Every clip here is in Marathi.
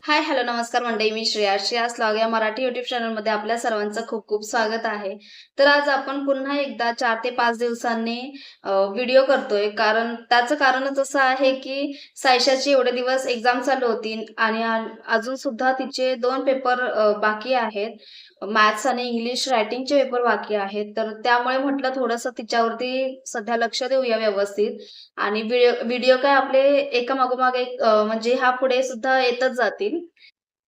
हाय, हॅलो, नमस्कार मंडळी. मी श्रेयास लॉग या मराठी यूट्यूब चॅनलमध्ये आपल्या सर्वांचं खूप खूप स्वागत आहे. तर आज आपण पुन्हा एकदा 4 ते 5 दिवसांनी व्हिडिओ करतोय. कारण त्याचं कारणच असं आहे की सायशाची एवढे दिवस एक्झाम चालू होती आणि अजून सुद्धा तिचे 2 पेपर बाकी आहेत. मॅथ्स आणि इंग्लिश रायटिंगचे पेपर बाकी आहेत. तर त्यामुळे म्हटलं थोडंसं तिच्यावरती सध्या लक्ष देऊया व्यवस्थित. आणि व्हिडिओ व्हिडिओ काय आपले एकामागोमाग एक म्हणजे ह्यापुढे सुद्धा येतच जातील.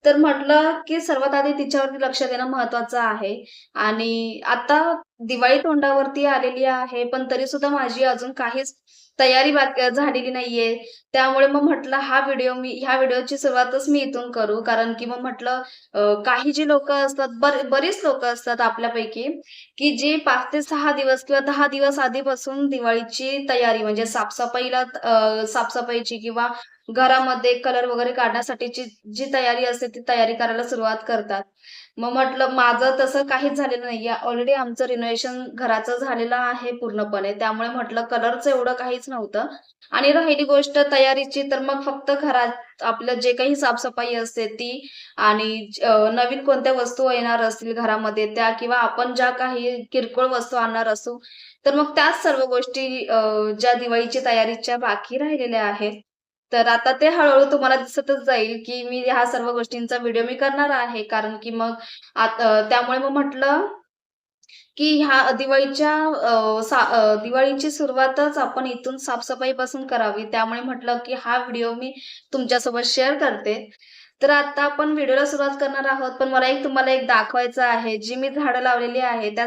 तर म्हटलं, की सर्वात आधी तिच्यावरती लक्ष देणं महत्त्वाचं आहे. आणि आता दिवाळी तोंडावरती आलेली आहे, पण तरीसुद्धा माझी अजून काहीच तयारी झालेली नाहीये. त्यामुळे मग म्हटलं ह्या व्हिडिओची सुरुवातच मी इथून करू. कारण की मग म्हटलं काही जी लोकं असतात, बरीच लोकं असतात आपल्यापैकी, की जी 5 ते 6 दिवस किंवा 10 दिवस आधीपासून दिवाळीची तयारी म्हणजे साफसफाईची किंवा घरामध्ये कलर वगैरे काढण्यासाठीची जी तयारी असते, ती तयारी करायला सुरुवात करतात. मग म्हटलं माझं तसं काहीच झालेलं नाहीये. ऑलरेडी आमचं रिनोव्हेशन घराचं झालेलं आहे पूर्णपणे. त्यामुळे म्हटलं कलरचं एवढं काहीच नव्हतं. आणि राहिली गोष्ट तयारीची, तर मग फक्त घरात आपलं जे काही साफसफाई असते ती आणि नवीन कोणत्या वस्तू येणार असतील घरामध्ये त्या किंवा आपण ज्या काही किरकोळ वस्तू आणणार असू, तर मग त्याच सर्व गोष्टी ज्या दिवाळीची तयारीच्या बाकी राहिलेल्या आहेत. तर आता ते हळू तुम्हाला दिसतच जाईल, की मी ह्या सर्व गोष्टींचा व्हिडिओ मी करणार आहे. कारण की मग त्यामुळे मग म्हटलं, की ह्या दिवाळीची सुरुवातच आपण इथून साफ-सफाईपासून करावी. त्यामुळे म्हटलं, की हा व्हिडिओ मी तुमच्यासोबत शेअर करते. तर आता आपण व्हिडिओला सुरुवात करणार आहोत. पण मला तुम्हाला एक दाखवायचं आहे. जी मी झाडं लावलेली आहे, त्या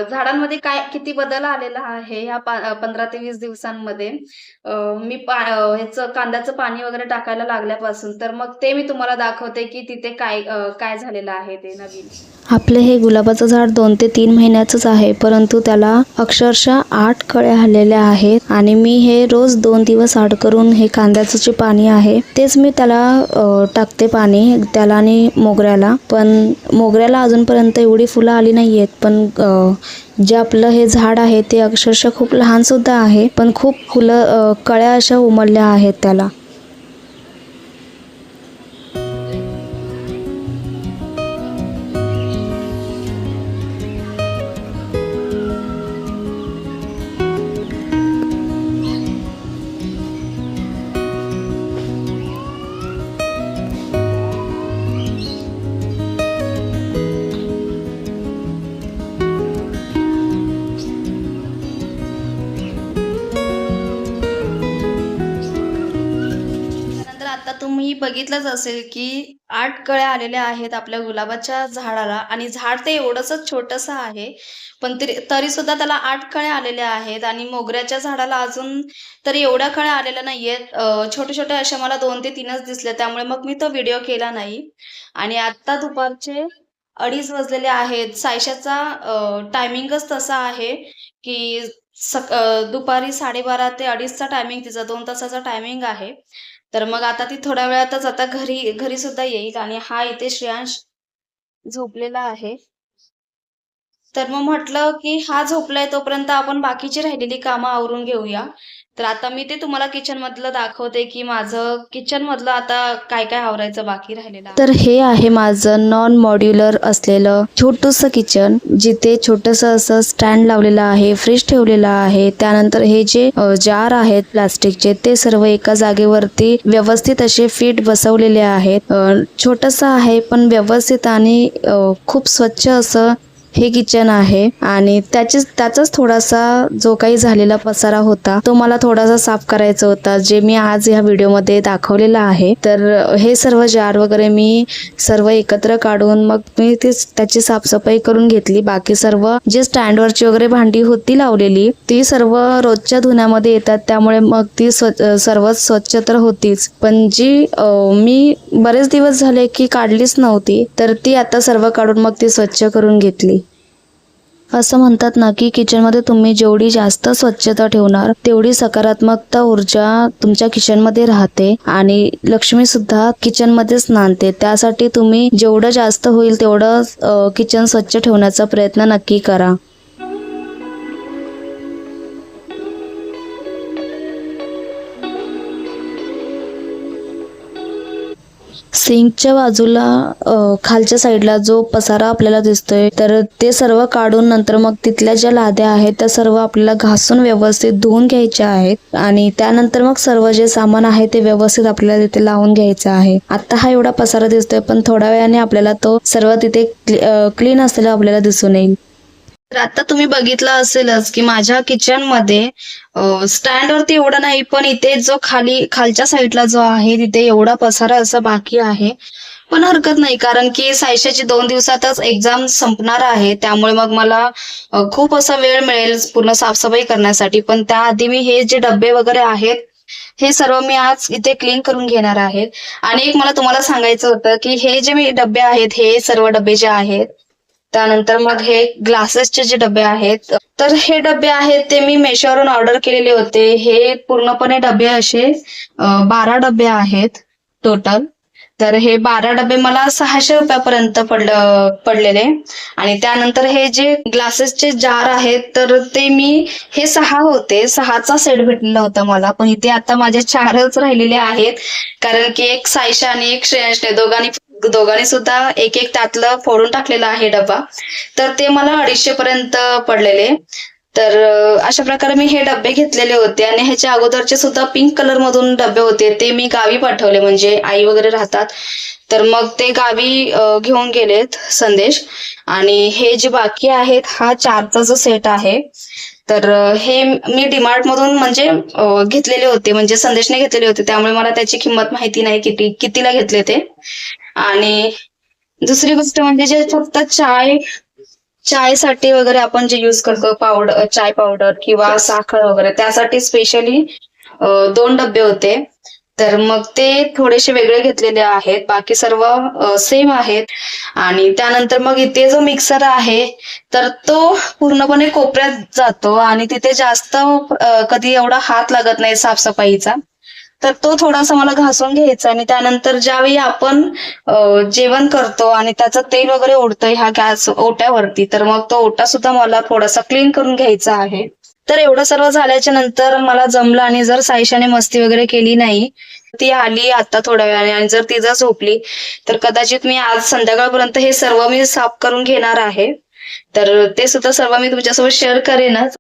झाडांमध्ये किती बदल आलेला आहे ह्या 15 ते 20 दिवसांमध्ये. मी ह्याचं कांद्याचं पाणी वगैरे टाकायला लागल्यापासून. तर मग ते मी तुम्हाला दाखवते, की तिथे काय झालेलं आहे ते नवीन. आपले हे गुलाबाचं झाड 2 ते 3 महिन्याचंच आहे, परंतु त्याला अक्षरशः 8 कळ्या आलेल्या आहेत. आणि मी हे रोज 2 दिवस आड करून हे कांद्याचं जे पाणी आहे तेच मी त्याला टाकते पाणी, त्याला आणि मोगऱ्याला. पण मोगऱ्याला अजूनपर्यंत एवढी फुलं आली नाहीयेत. पण जे आपलं हे झाड आहे ते अक्षरशः खूप लहान सुद्धा आहे, पण खूप फुलं कळ्या अशा उमलल्या आहेत त्याला. त्यानंतर आता तुम्ही बघितलंच असेल, की 8 कळ्या आलेल्या आहेत आपल्या गुलाबाच्या झाडाला आणि झाड ते एवढंसंच छोटंसं आहे. पण तरीसुद्धा त्याला 8 कळ्या आलेल्या आहेत आणि मोगऱ्याच्या झाडाला अजून तरी एवढ्या कळ्या आलेल्या नाहीयेत. छोटे-छोटे अशा मला 2 ते 3च दिसले. त्यामुळे मग मी तो व्हिडिओ केला नाही. आणि आत्ता दुपारचे 2:30 वाजलेले आहेत. सायशाचा टायमिंगच तसा आहे, की दुपारी 12:30 ते 2:30चा टायमिंग तिचा 2 तासाचा टायमिंग आहे. तर मग आता ती थोड्या वेळातच आता घरी सुद्धा येईल आणि हा इथे श्रेयांश झोपलेला आहे. तर मग म्हटलं, की हा झोपलाय तोपर्यंत आपण बाकीची राहिलेली कामं आवरून घेऊया. तर आता मी ते तुम्हाला किचनमधलं दाखवते, की माझं किचनमधलं आता काय-काय आवरायचं बाकी राहिलेलं आहे. तर हे आहे माझं नॉन मॉड्युलर असलेलं छोटंसं किचन, जिथे छोटंसं असं स्टँड लावलेलं आहे, फ्रीज ठेवलेला आहे. त्यानंतर हे जे जार आहेत प्लास्टिकचे, ते सर्व एका जागेवरती व्यवस्थित असे फिट बसवलेले आहेत. छोटंसं आहे पण व्यवस्थित आणि खूप स्वच्छ असं हे किचन आहे. आणि त्याचाच थोडासा जो काही झालेला पसारा होता तो मला थोडासा साफ करायचा होता, जे मी आज ह्या व्हिडिओमध्ये दाखवलेला आहे. तर हे सर्व जार वगैरे मी सर्व एकत्र काढून मग मी त्याची साफसफाई करून घेतली. बाकी सर्व जे स्टँडवरची वगैरे भांडी होती लावलेली, ती सर्व रोजच्या धुण्यामध्ये येतात, त्यामुळे मग ती सर्वच स्वच्छ तर होतीच. पण जी मी बरेच दिवस झाले की काढलीच नव्हती, तर ती आता सर्व काढून मग ती स्वच्छ करून घेतली. असं म्हणतात ना, की किचनमध्ये तुम्ही जेवढी जास्त स्वच्छता ठेवणार तेवढी सकारात्मकता ऊर्जा तुमच्या किचनमध्ये राहते आणि लक्ष्मी सुद्धा किचनमध्येच नांदते. त्यासाठी तुम्ही जेवढं जास्त होईल तेवढं किचन स्वच्छ ठेवण्याचा प्रयत्न नक्की करा. सिंकच्या बाजूला खालच्या साईडला जो पसारा आपल्याला दिसतोय तर ते सर्व काढून नंतर मग तिथल्या ज्या लाद्या आहेत त्या सर्व आपल्याला घासून व्यवस्थित धुवून घ्यायच्या आहेत आणि त्यानंतर मग सर्व जे सामान आहे ते व्यवस्थित आपल्याला तिथे लावून घ्यायचं आहे. आता हा एवढा पसारा दिसतोय पण थोड्या वेळाने आपल्याला तो सर्व तिथे क्लीन असलेला आपल्याला दिसून येईल. तर आता तुम्ही बघितलं असेलच की माझ्या किचन मध्ये स्टँड वरती एवढं नाही पण इथे जो खालच्या साईडला जो आहे तिथे एवढा पसारा असा बाकी आहे. पण हरकत नाही कारण की सायशाची 2 दिवसातच एक्झाम संपणार आहे त्यामुळे मग मला खूप असा वेळ मिळेल पूर्ण साफसफाई करण्यासाठी. पण त्याआधी मी हे जे डब्बे वगैरे आहेत हे सर्व मी आज इथे क्लीन करून घेणार आहे. आणि एक मला तुम्हाला सांगायचं होतं की हे जे मी डब्बे आहेत हे सर्व डब्बे जे आहेत त्यानंतर मग हे ग्लासेसचे जे डबे आहेत तर हे डबे आहेत ते मी मेशोवरून ऑर्डर केलेले होते. हे पूर्णपणे डबे असे 12 डबे आहेत टोटल. तर हे 12 डबे मला 600 रुपयापर्यंत पडलेले. आणि त्यानंतर हे जे ग्लासेसचे जार आहेत तर ते मी हे 6 होते, 6चा सेट भेटलेला होता मला. पण इथे आता माझे 4च राहिलेले आहेत कारण की एक सायशा आणि एक श्रेयांशने दोघांनी सुद्धा एक त्यातलं फोडून टाकलेला आहे डबा. तर ते मला 250 पर्यंत पडलेले. तर अशा प्रकारे मी हे डबे घेतलेले होते. आणि ह्याच्या अगोदरचे सुद्धा पिंक कलर मधून डबे होते ते मी गावी पाठवले, म्हणजे आई वगैरे राहतात तर मग ते गावी घेऊन गेलेत संदेश. आणि हे जे बाकी आहेत हा 4चा जो सेट आहे तर हे मी डीमार्ट मधून म्हणजे घेतलेले होते, म्हणजे संदेशने घेतलेले होते त्यामुळे मला त्याची किंमत माहिती नाही कितीला घेतले ते. आणि दुसरी गोष्ट म्हणजे जे फक्त चायसाठी वगैरे आपण जे युज करतो पावडर, चाय पावडर किंवा साखर वगैरे त्यासाठी स्पेशली 2 डबे होते. तर मग ते थोडेसे वेगळे घेतलेले आहेत, बाकी सर्व सेम आहेत. आणि त्यानंतर मग इथे जो मिक्सर आहे तर तो पूर्णपणे कोपऱ्यात जातो आणि तिथे जास्त कधी एवढा हात लागत नाही साफसफाईचा. तर तो थोडासा मला घासून घ्यायचा. आणि त्यानंतर ज्यावेळी आपण जेवण करतो आणि त्याचं तेल वगैरे उडतंय ह्या गॅस ओट्यावरती तर मग तो ओटा सुद्धा मला थोडासा क्लीन करून घ्यायचा आहे. तर एवढं सर्व झाल्याच्या नंतर मला जमलं. आणि जर सायशाने मस्ती वगैरे केली नाही, ती आली आता थोड्या वेळाने आणि जर ती जर झोपली तर कदाचित मी आज संध्याकाळपर्यंत हे सर्व मी साफ करून घेणार आहे. तर ते सुद्धा सर्व मी तुमच्यासोबत शेअर करेनच.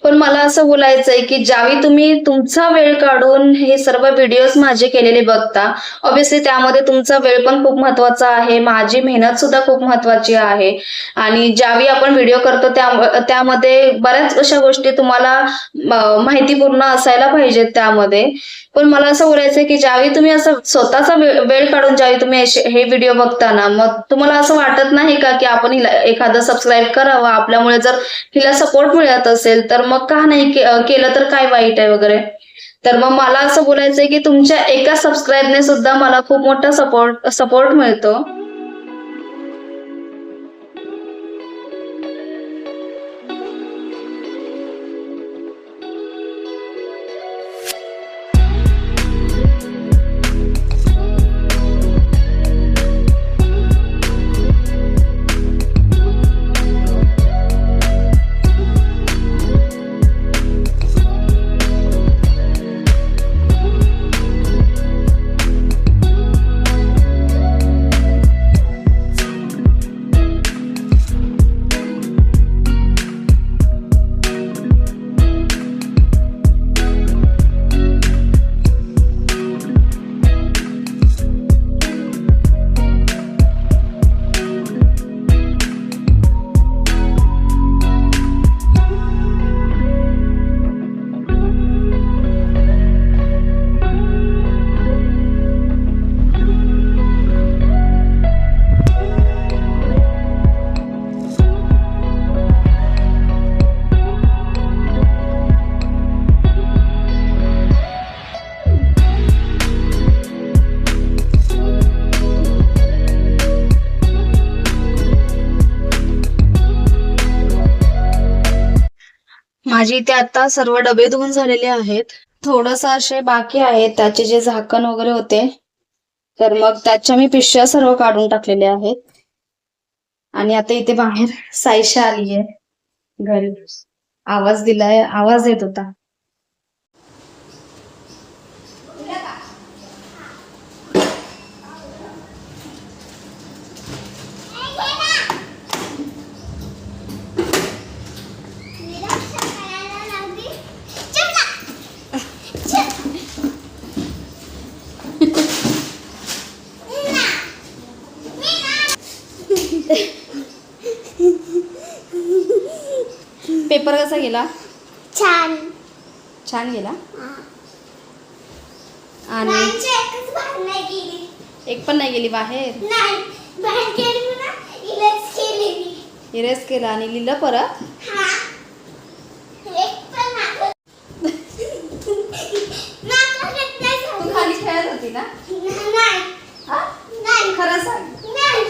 पण मला असं बोलायचंय की ज्यावेळी तुम्ही तुमचा वेळ काढून हे सर्व व्हिडिओज माझे केलेले बघता, ऑब्व्हियसली त्यामध्ये तुमचा वेळ पण खूप महत्वाचा आहे, माझी मेहनत सुद्धा खूप महत्वाची आहे. आणि ज्यावेळी आपण व्हिडिओ करतो त्यामध्ये बऱ्याच अशा गोष्टी तुम्हाला माहितीपूर्ण असायला पाहिजेत त्यामध्ये. पण मला असं बोलायचंय की ज्यावेळी तुम्ही असं स्वतःचा वेळ काढून ज्यावेळी तुम्ही हे व्हिडिओ बघताना मग तुम्हाला असं वाटत नाही का की आपण हिला एखादं सबस्क्राईब करावं, आपल्यामुळे जर हिला सपोर्ट मिळत असेल तर मग का नाही केलं तर काय वाईट आहे वगैरे. तर मग मला असं बोलायचंय की तुमच्या एका सबस्क्राईबने सुद्धा मला खूप मोठा सपोर्ट मिळतो. माझी इथे आता सर्व डबे धुवून झालेले आहेत. थोडंसं असे बाकी आहेत त्याचे जे झाकण वगैरे होते तर मग त्याच्या मी पिशव्या सर्व काढून टाकलेल्या आहेत. आणि आता इथे बाहेर सायशा आलीये घरी, आवाज येत होता. पेपर कसा गेला? छान. छान गेला. हा. आणि बाहेरची एकच बाहेर नाही गेली. एक पण नाही गेली बाहेर. नाही, बाहेर गेली ना, इलेच केली मी. इरेज केला आणि लिहिलं परत. हा. एक पण नाटक. नाटक नाही तू झालं. खाली खेळत होती ना? नाही. हा? नाही. खरं सांग. नाही.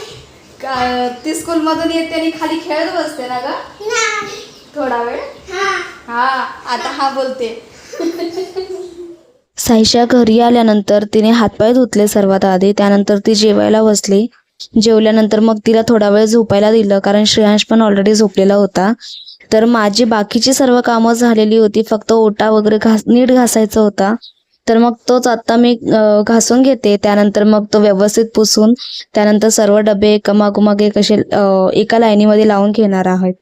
ती स्कूल मधून येते आणि खाली खेळत बसते ना ग नाही. थोडा वेळ. हा. हा आता हा बोलते. साईशा घरी आल्यानंतर तिने हातपाय धुतले सर्वात आधी. त्यानंतर ती जेवायला बसली. जेवल्यानंतर मग तिला थोडा वेळ झोपायला दिलं, कारण श्रेयांश पण ऑलरेडी झोपलेला होता. तर माझी बाकीची सर्व कामं झालेली होती, फक्त ओटा वगैरे नीट घासायचा होता. तर मग तोच आत्ता मी घासून घेते. त्यानंतर मग तो व्यवस्थित पुसून त्यानंतर सर्व डबे एकामागोमाग एक असे एका लाईनीमध्ये लावून घेणार आहोत.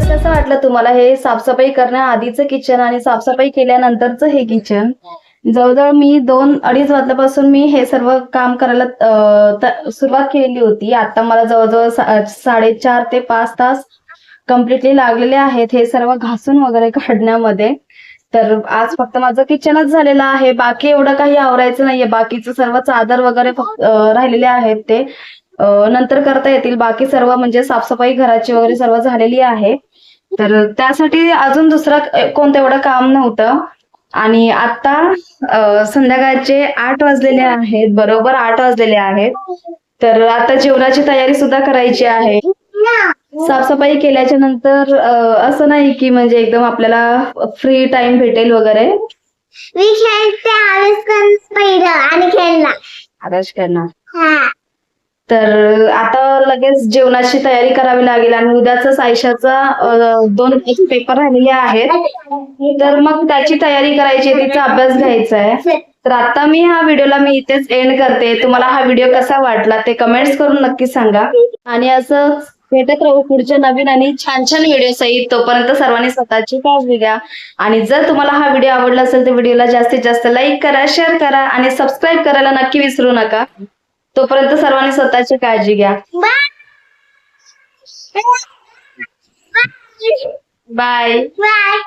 कसं वाटलं तुम्हाला हे साफसफाई करण्याआधीचं किचन आणि साफसफाई केल्यानंतरचं हे किचन? जवळजवळ मी 2-2.5 वाजल्यापासून मी हे सर्व काम करायला सुरुवात केलेली होती. आता मला जवळजवळ 4.5 ते 5 तास कम्प्लिटली लागलेले आहेत हे सर्व घासून वगैरे काढण्यामध्ये. तर आज फक्त माझं किचनच झालेलं आहे, बाकी एवढं काही आवरायचं नाहीये. बाकीचं सर्व चादर वगैरे फक्त राहिलेले आहेत ते नंतर करता येतील. बाकी सर्व म्हणजे साफसफाई घराची वगैरे सर्व झालेली आहे. तर त्यासाठी अजून दुसरं कोणतं एवढं काम नव्हतं. आणि आता संध्याकाळचे 8 वाजलेले आहेत, बरोबर 8 वाजलेले आहेत. तर आता जेवणाची तयारी सुद्धा करायची आहे. साफसफाई केल्याच्या नंतर असं नाही की म्हणजे एकदम आपल्याला फ्री टाइम भेटेल वगैरे. मी खेळते आवेश पहिलं आणि खेळला. आदर्श करणार. हा. तर आता लगेच जेवणाची तयारी करावी लागेल आणि उद्याचा सायशाचा 2 पेपर राहिलेले आहेत. तर मग त्याची तयारी करायची, तिचा अभ्यास घ्यायचा आहे. तर आता मी हा व्हिडिओला इथेच एंड करते. तुम्हाला हा व्हिडिओ कसा वाटला ते कमेंट्स करून नक्की सांगा. आणि असं भेटत राहू पुढच्या नवीन आणि छान छान व्हिडिओ सहित. तोपर्यंत सर्वांनी स्वतःची काळजी घ्या. आणि जर तुम्हाला हा व्हिडिओ आवडला असेल तर व्हिडिओला जास्तीत जास्त लाईक करा, शेअर करा आणि सबस्क्राईब करायला नक्की विसरू नका. तोपर्यंत सर्वांनी स्वतःची काळजी घ्या. बाय. बाय. बाय.